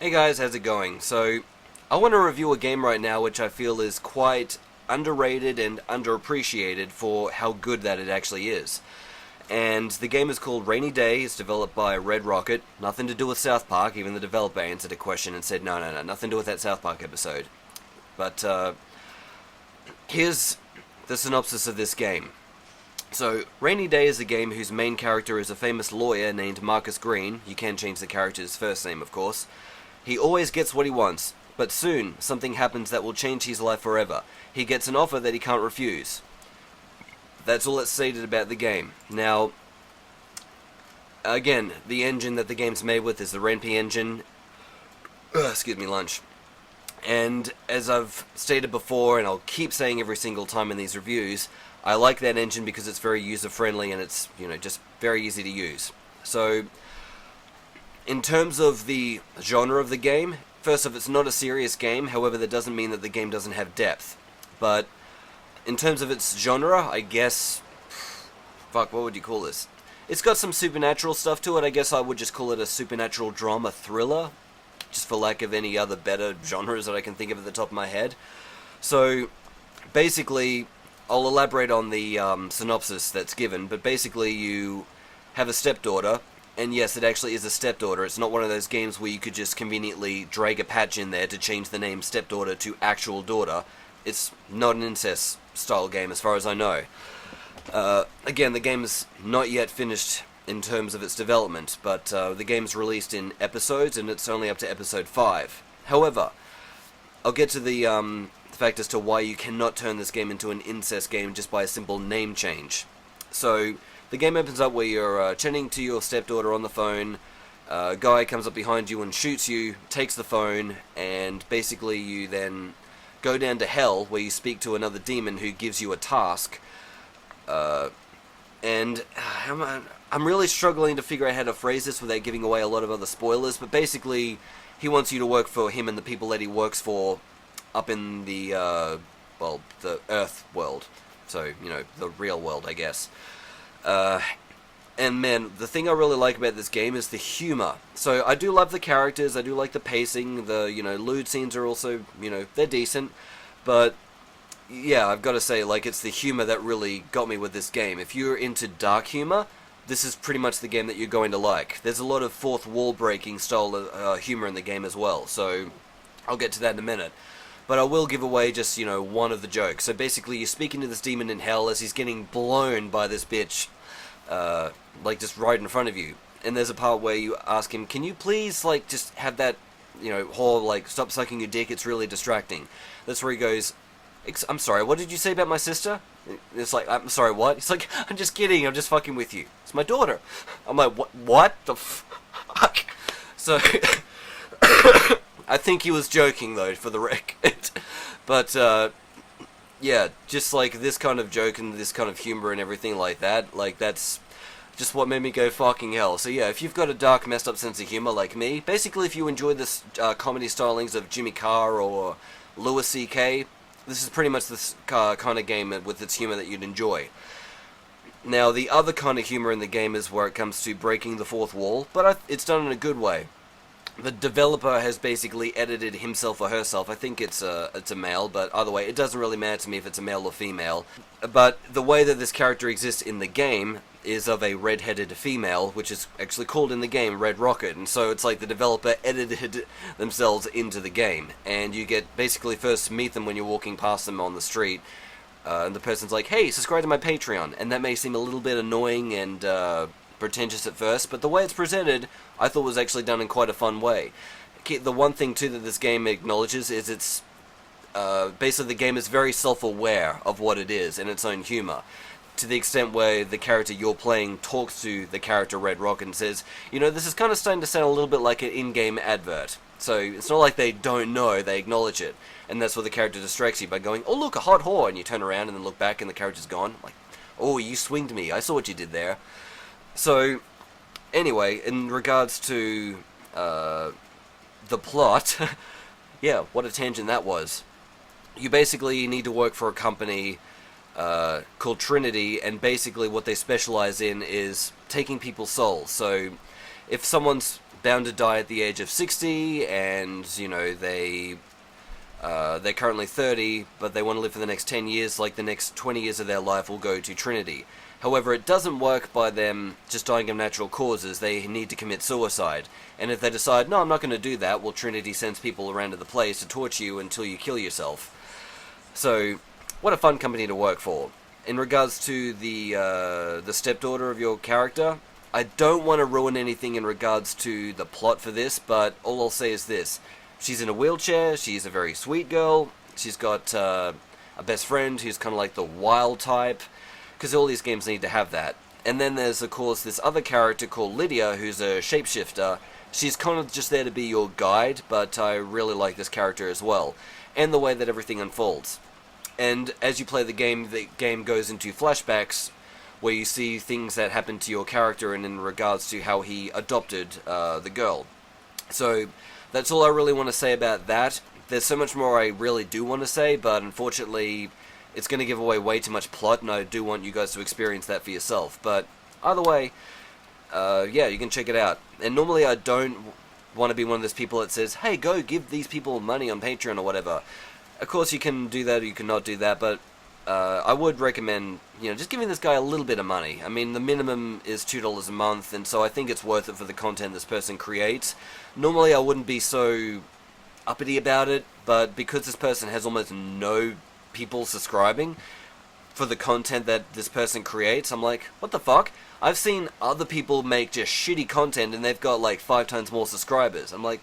Hey guys, how's it going? So, I want to review a game right now which I feel is quite underrated and underappreciated for how good that it actually is. And the game is called Rainy Day. It's developed by Red Rocket. Nothing to do with South Park. Even the developer answered a question and said, no, nothing to do with that South Park episode. But, here's the synopsis of this game. So, Rainy Day is a game whose main character is a famous lawyer named Markus Green. You can change the character's first name, of course. He always gets what he wants, but soon something happens that will change his life forever. He gets an offer that he can't refuse. That's all that's stated about the game. Now, again, the engine that the game's made with is the RenP engine. Excuse me, lunch. And as I've stated before, and I'll keep saying every single time in these reviews, I like that engine because it's very user-friendly and it's, just very easy to use. So, in terms of the genre of the game, first off, it's not a serious game, however, that doesn't mean that the game doesn't have depth. But, in terms of its genre, I guess, what would you call this? It's got some supernatural stuff to it. I guess I would just call it a supernatural drama thriller, just for lack of any other better genres that I can think of at the top of my head. So, basically, I'll elaborate on the synopsis that's given, but basically you have a stepdaughter. And yes, it actually is a stepdaughter. It's not one of those games where you could just conveniently drag a patch in there to change the name stepdaughter to actual daughter. It's not an incest-style game as far as I know. Again, the game is not yet finished in terms of its development, but the game's released in episodes, and it's only up to episode 5. However, I'll get to the fact as to why you cannot turn this game into an incest game just by a simple name change. So, the game opens up where you're chatting to your stepdaughter on the phone. A guy comes up behind you and shoots you, takes the phone, and basically you then go down to hell where you speak to another demon who gives you a task. And I'm really struggling to figure out how to phrase this without giving away a lot of other spoilers, but basically he wants you to work for him and the people that he works for up in the, the Earth world. So, the real world, I guess. And man, the thing I really like about this game is the humor. So I do love the characters, I do like the pacing, the, lewd scenes are also, they're decent. But, yeah, I've got to say, it's the humor that really got me with this game. If you're into dark humor, this is pretty much the game that you're going to like. There's a lot of fourth wall breaking style humor in the game as well, so I'll get to that in a minute. But I will give away just, one of the jokes. So basically, you're speaking to this demon in hell as he's getting blown by this bitch, just right in front of you. And there's a part where you ask him, can you please, just have that, whore, stop sucking your dick, it's really distracting. That's where he goes, I'm sorry, what did you say about my sister? It's like, I'm sorry, what? He's like, I'm just kidding, I'm just fucking with you. It's my daughter. I'm like, what the fuck? So, I think he was joking, though, for the record. But, yeah, just this kind of joke and this kind of humor and everything like that, that's just what made me go fucking hell. So yeah, if you've got a dark, messed up sense of humor like me, basically if you enjoy this comedy stylings of Jimmy Carr or Louis C.K., this is pretty much this kind of game with its humor that you'd enjoy. Now, the other kind of humor in the game is where it comes to breaking the fourth wall, but it's done in a good way. The developer has basically edited himself or herself. I think it's a male, but either way, it doesn't really matter to me if it's a male or female. But the way that this character exists in the game is of a red-headed female, which is actually called in the game Red Rocket, and so it's like the developer edited themselves into the game. And you get basically first meet them when you're walking past them on the street, and the person's like, hey, subscribe to my Patreon, and that may seem a little bit annoying and pretentious at first, but the way it's presented, I thought was actually done in quite a fun way. The one thing too that this game acknowledges is it's basically the game is very self-aware of what it is and its own humor, to the extent where the character you're playing talks to the character Red Rocket and says, this is kind of starting to sound a little bit like an in-game advert. So it's not like they don't know, they acknowledge it, and that's where the character distracts you by going, oh look, a hot whore, and you turn around and then look back and the character's gone, like, oh, you swinged me, I saw what you did there. So, anyway, in regards to the plot, yeah, what a tangent that was. You basically need to work for a company called Trinity, and basically what they specialize in is taking people's souls. So, if someone's bound to die at the age of 60, and, they're currently 30, but they want to live for the next 10 years, like the next 20 years of their life will go to Trinity. However, it doesn't work by them just dying of natural causes. They need to commit suicide. And if they decide, no, I'm not going to do that, well, Trinity sends people around to the place to torture you until you kill yourself. So, what a fun company to work for. In regards to the stepdaughter of your character, I don't want to ruin anything in regards to the plot for this, but all I'll say is this. She's in a wheelchair, she's a very sweet girl, she's got a best friend who's kind of like the wild type, because all these games need to have that. And then there's, of course, this other character called Lydia, who's a shapeshifter. She's kind of just there to be your guide, but I really like this character as well, and the way that everything unfolds. And as you play the game goes into flashbacks, where you see things that happened to your character and in regards to how he adopted the girl. So, that's all I really want to say about that. There's so much more I really do want to say, but unfortunately, it's going to give away way too much plot, and I do want you guys to experience that for yourself. But either way, yeah, you can check it out. And normally I don't want to be one of those people that says, hey, go give these people money on Patreon or whatever. Of course, you can do that or you can not do that, but I would recommend, just giving this guy a little bit of money. I mean, the minimum is $2 a month, and so I think it's worth it for the content this person creates. Normally, I wouldn't be so uppity about it, but because this person has almost no people subscribing for the content that this person creates, I'm like, what the fuck? I've seen other people make just shitty content, and they've got like 5 times more subscribers. I'm like,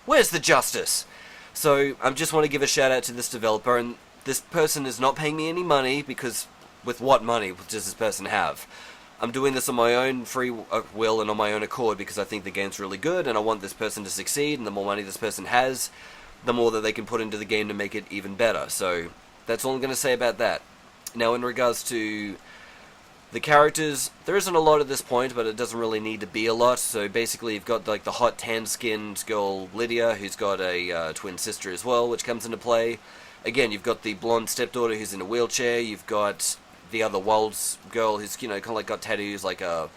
where's the justice? So, I just want to give a shout out to this developer, and this person is not paying me any money, because with what money does this person have? I'm doing this on my own free will and on my own accord because I think the game's really good and I want this person to succeed, and the more money this person has, the more that they can put into the game to make it even better. So, that's all I'm going to say about that. Now, in regards to the characters, there isn't a lot at this point, but it doesn't really need to be a lot. So basically, you've got like the hot tan-skinned girl Lydia, who's got a twin sister as well, which comes into play. Again, you've got the blonde stepdaughter who's in a wheelchair. You've got the other wild girl who's kind of like got tattoos, kind of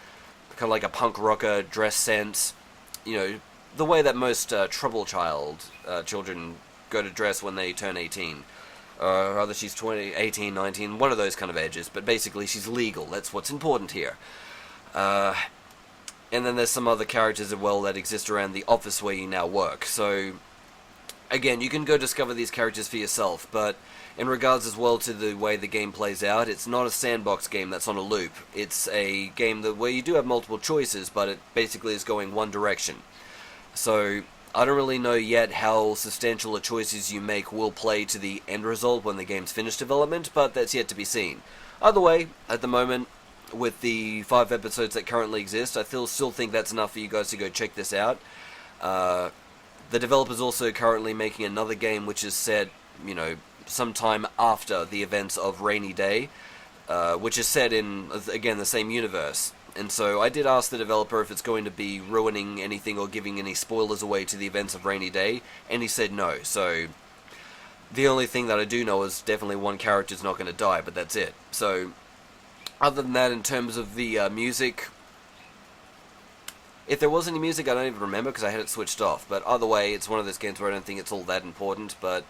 like a punk rocker dress sense. The way that most trouble children go to dress when they turn 18. Rather, she's 20, 18, 19, one of those kind of ages, but basically she's legal. That's what's important here. And then there's some other characters as well that exist around the office where you now work. So, again, you can go discover these characters for yourself, but in regards as well to the way the game plays out, it's not a sandbox game that's on a loop. It's a game where you do have multiple choices, but it basically is going one direction. So, I don't really know yet how substantial the choices you make will play to the end result when the game's finished development, but that's yet to be seen. Either way, at the moment, with the 5 episodes that currently exist, I still think that's enough for you guys to go check this out. The developer's also currently making another game which is set, sometime after the events of Rainy Day, which is set in, again, the same universe. And so I did ask the developer if it's going to be ruining anything or giving any spoilers away to the events of Rainy Day, and he said no. So the only thing that I do know is definitely one character's not going to die, but that's it. So other than that, in terms of the music, if there was any music, I don't even remember because I had it switched off. But either way, it's one of those games where I don't think it's all that important. But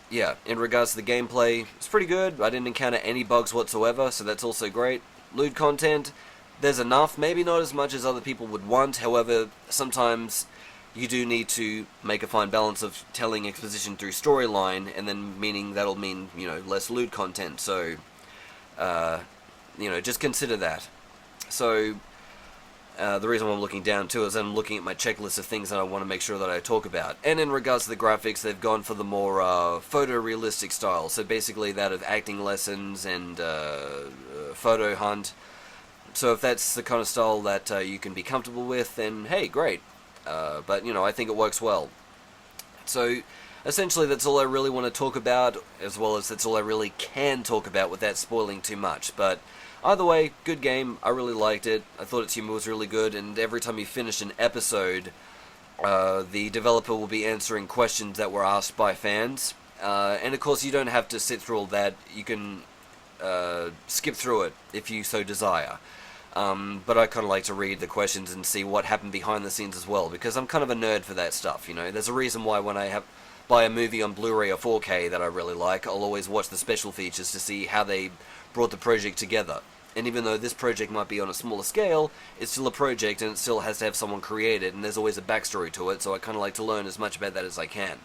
yeah, in regards to the gameplay, it's pretty good. I didn't encounter any bugs whatsoever, so that's also great. Lewd content, there's enough, maybe not as much as other people would want. However, sometimes you do need to make a fine balance of telling exposition through storyline, and then that'll mean, less lewd content. So, just consider that. So, the reason why I'm looking down too is I'm looking at my checklist of things that I want to make sure that I talk about. And in regards to the graphics, they've gone for the more photorealistic style. So basically that of acting lessons and photo hunt. So if that's the kind of style that you can be comfortable with, then hey, great. But, I think it works well. So, essentially that's all I really want to talk about, as well as that's all I really can talk about without spoiling too much. But either way, good game. I really liked it. I thought its humor was really good, and every time you finish an episode, the developer will be answering questions that were asked by fans. And of course, you don't have to sit through all that. You can skip through it if you so desire. But I kind of like to read the questions and see what happened behind the scenes as well, because I'm kind of a nerd for that stuff, you know. There's a reason why when I buy a movie on Blu-ray or 4K that I really like, I'll always watch the special features to see how they brought the project together. And even though this project might be on a smaller scale, it's still a project and it still has to have someone create it, and there's always a backstory to it, so I kind of like to learn as much about that as I can.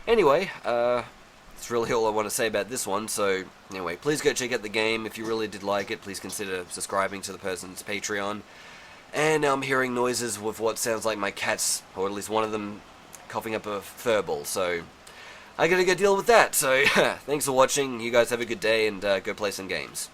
Anyway, that's really all I want to say about this one, so anyway, please go check out the game. If you really did like it, please consider subscribing to the person's Patreon. And I'm hearing noises with what sounds like my cats, or at least one of them, coughing up a furball, so I gotta go deal with that. So thanks for watching, you guys have a good day, and go play some games.